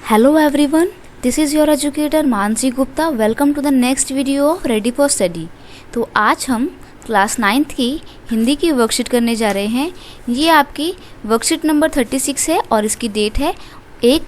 Hello everyone, this is your educator Mansi Gupta. Welcome to the next video of ready for study. तो आज हम class 9th की हिंदी की worksheet करने जा रहे हैं. ये आपकी वर्कशीट नंबर 36 है और इसकी डेट है 1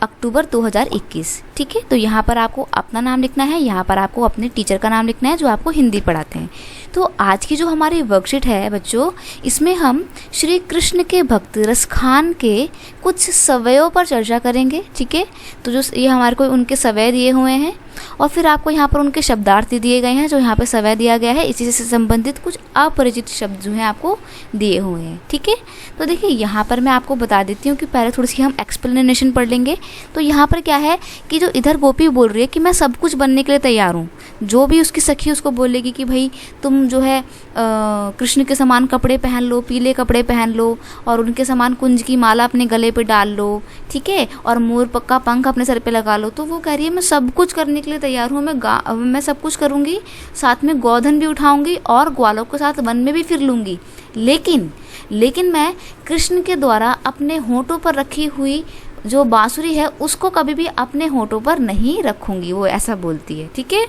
अक्टूबर 2021. ठीक है, तो यहाँ पर आपको अपना नाम लिखना है, यहाँ पर आपको अपने टीचर का नाम लिखना है जो आपको हिंदी पढ़ाते हैं. तो आज की जो हमारी वर्कशीट है बच्चों, इसमें हम श्री कृष्ण के भक्त रसखान के कुछ सवयों पर चर्चा करेंगे. ठीक है, तो जो ये हमारे को उनके सवय दिए हुए हैं और फिर आपको यहाँ पर उनके शब्दार्थ दिए गए हैं जो यहाँ पे सवय दिया गया है. इसी से संबंधित कुछ अपरिचित शब्द जो हैं आपको दिए हुए हैं. ठीक है, तो देखिए यहाँ पर मैं आपको बता देती हूँ कि पहले थोड़ी सी हम एक्सप्लेनेशन पढ़ लेंगे. तो यहाँ पर क्या है कि जो इधर गोपी बोल रही है कि मैं सब कुछ बनने के लिए तैयार हूँ. जो भी उसकी सखी उसको बोलेगी कि भाई तुम जो है कृष्ण के समान कपड़े पहन लो, पीले कपड़े पहन लो और उनके समान कुंज की माला अपने गले पे डाल लो. ठीक है, और मोर का पंख अपने सर पे लगा लो. तो वो कह रही है मैं सब कुछ करने के लिए तैयार हूँ, मैं सब कुछ करूँगी, साथ में गोधन भी उठाऊँगी और ग्वालों के साथ वन में भी फिर लूँगी. लेकिन मैं कृष्ण के द्वारा अपने होंठों पर रखी हुई जो बांसुरी है उसको कभी भी अपने होंठों पर नहीं रखूँगी. वो ऐसा बोलती है. ठीक है,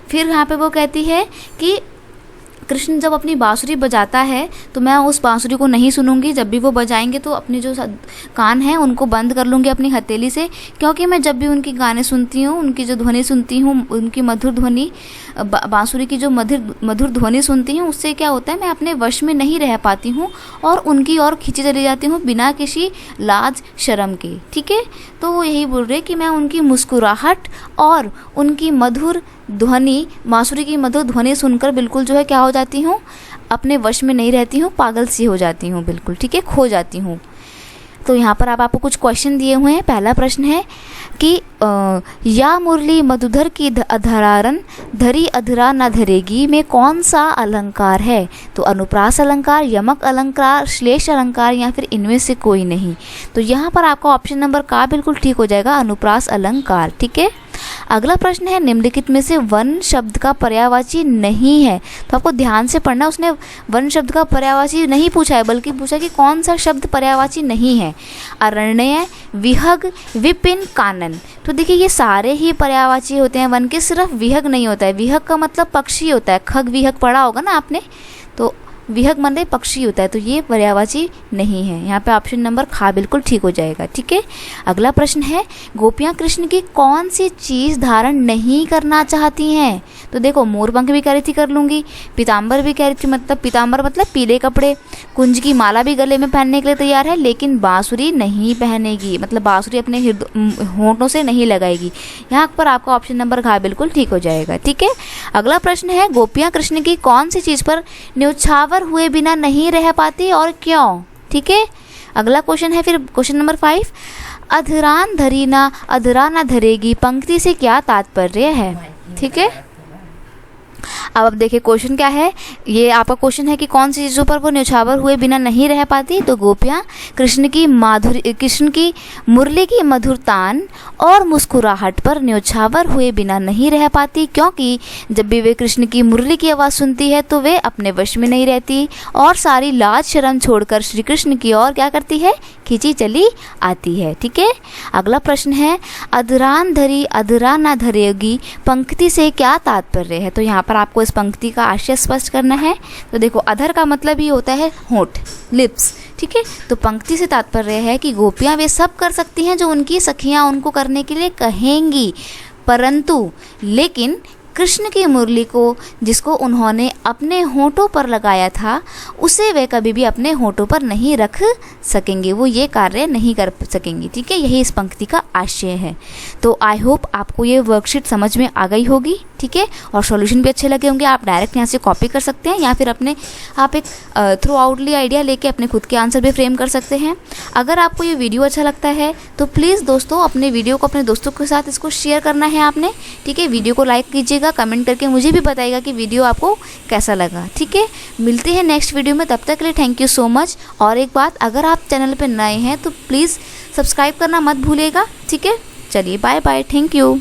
फिर यहाँ पे वो कहती है कि कृष्ण जब अपनी बांसुरी बजाता है तो मैं उस बांसुरी को नहीं सुनूंगी. जब भी वो बजाएंगे तो अपने जो कान हैं उनको बंद कर लूँगी अपनी हथेली से, क्योंकि मैं जब भी उनकी गाने सुनती हूँ, उनकी जो ध्वनि सुनती हूँ, उनकी मधुर ध्वनि, बांसुरी की जो मधुर ध्वनि सुनती हूँ, उससे क्या होता है मैं अपने वश में नहीं रह पाती हूँ और उनकी ओर खींची चली जाती हूँ बिना किसी लाज शर्म के. ठीक है, तो वो यही बोल रहे हैं कि मैं उनकी मुस्कुराहट और उनकी मधुर ध्वनि, बांसुरी की मधुर ध्वनि सुनकर बिल्कुल जो है क्या हो जाती हूँ, अपने वश में नहीं रहती हूँ, पागल सी हो जाती हूँ बिल्कुल. ठीक है, खो जाती हूँ. तो यहाँ पर आपको कुछ क्वेश्चन दिए हुए हैं. पहला प्रश्न है कि या मुरली मधुधर की अधरारन धरी अधरा न धरेगी में कौन सा अलंकार है? तो अनुप्रास अलंकार, यमक अलंकार, श्लेष अलंकार या फिर इनमें से कोई नहीं. तो यहाँ पर आपका ऑप्शन नंबर का बिल्कुल ठीक हो जाएगा, अनुप्रास अलंकार. ठीक है, अगला प्रश्न है निम्नलिखित में से वन शब्द का पर्यायवाची नहीं है. तो आपको ध्यान से पढ़ना. उसने वन शब्द का पर्यायवाची नहीं पूछा है बल्कि पूछा कि कौन सा शब्द पर्यायवाची नहीं है. अरण्य, विहग, विपिन, कानन. तो देखिए ये सारे ही पर्यायवाची होते हैं वन के, सिर्फ विहग नहीं होता है. विहग का मतलब पक्षी होता है. खग विहग पढ़ा होगा ना आपने, तो विहग मतलब पक्षी होता है. तो ये पर्यायवाची नहीं है. यहाँ पे ऑप्शन नंबर खा बिल्कुल ठीक हो जाएगा. ठीक है, अगला प्रश्न है गोपियाँ कृष्ण की कौन सी चीज़ धारण नहीं करना चाहती हैं? तो देखो मोरपंख भी कह रही थी कर लूँगी, पीताम्बर भी कह रही थी, मतलब पीताम्बर मतलब पीले कपड़े, कुंज की माला भी गले में पहनने के लिए तैयार है, लेकिन बांसुरी नहीं पहनेगी, मतलब बांसुरी अपने होंठों से नहीं लगाएगी. यहाँ पर आपका ऑप्शन नंबर घा बिल्कुल ठीक हो जाएगा. ठीक है, अगला प्रश्न है गोपियाँ कृष्ण की कौन सी चीज़ पर न्योछावर हुए बिना नहीं रह पाती और क्यों? ठीक है, अगला क्वेश्चन है फिर क्वेश्चन नंबर 5, अधरान धरी ना अधरा ना धरेगी पंक्ति से क्या तात्पर्य है? ठीक है, अब देखिए क्वेश्चन क्या है. ये आपका क्वेश्चन है कि कौन सी चीज़ों पर वो न्योछावर हुए बिना नहीं रह पाती? तो गोपियाँ कृष्ण की मुरली की मधुर तान और मुस्कुराहट पर न्योछावर हुए बिना नहीं रह पाती, क्योंकि जब भी वे कृष्ण की मुरली की आवाज़ सुनती है तो वे अपने वश में नहीं रहती और सारी लाज शर्म छोड़कर श्री कृष्ण की ओर क्या करती है, खींची चली आती है. ठीक है, अगला प्रश्न है अधरान धरी अधरा ना धरेगी पंक्ति से क्या तात्पर्य है? तो यहाँ पर आपको इस पंक्ति का आशय स्पष्ट करना है. तो देखो अधर का मतलब ही होता है होंठ, लिप्स. ठीक है, तो पंक्ति से तात्पर्य है कि गोपियाँ वे सब कर सकती हैं जो उनकी सखियाँ उनको करने के लिए कहेंगी, परंतु लेकिन कृष्ण की मुरली को जिसको उन्होंने अपने होंठों पर लगाया था उसे वे कभी भी अपने होंठों पर नहीं रख सकेंगे, वो ये कार्य नहीं कर सकेंगी. ठीक है, यही इस पंक्ति का आशय है. तो आई होप आपको ये वर्कशीट समझ में आ गई होगी. ठीक है, और सॉल्यूशन भी अच्छे लगे होंगे. आप डायरेक्ट यहाँ से कॉपी कर सकते हैं या फिर अपने आप एक थ्रू आउटली आइडिया लेके अपने खुद के आंसर भी फ्रेम कर सकते हैं. अगर आपको ये वीडियो अच्छा लगता है तो प्लीज़ दोस्तों अपने वीडियो को अपने दोस्तों के साथ इसको शेयर करना है आपने. ठीक है, वीडियो को लाइक कीजिएगा, कमेंट करके मुझे भी बताइएगा कि वीडियो आपको कैसा लगा. ठीक है, मिलते हैं नेक्स्ट वीडियो में. तब तक के लिए थैंक यू सो मच. और एक बात, अगर आप चैनल पर नए हैं तो प्लीज़ सब्सक्राइब करना मत भूलिएगा. ठीक है, चलिए बाय बाय, थैंक यू.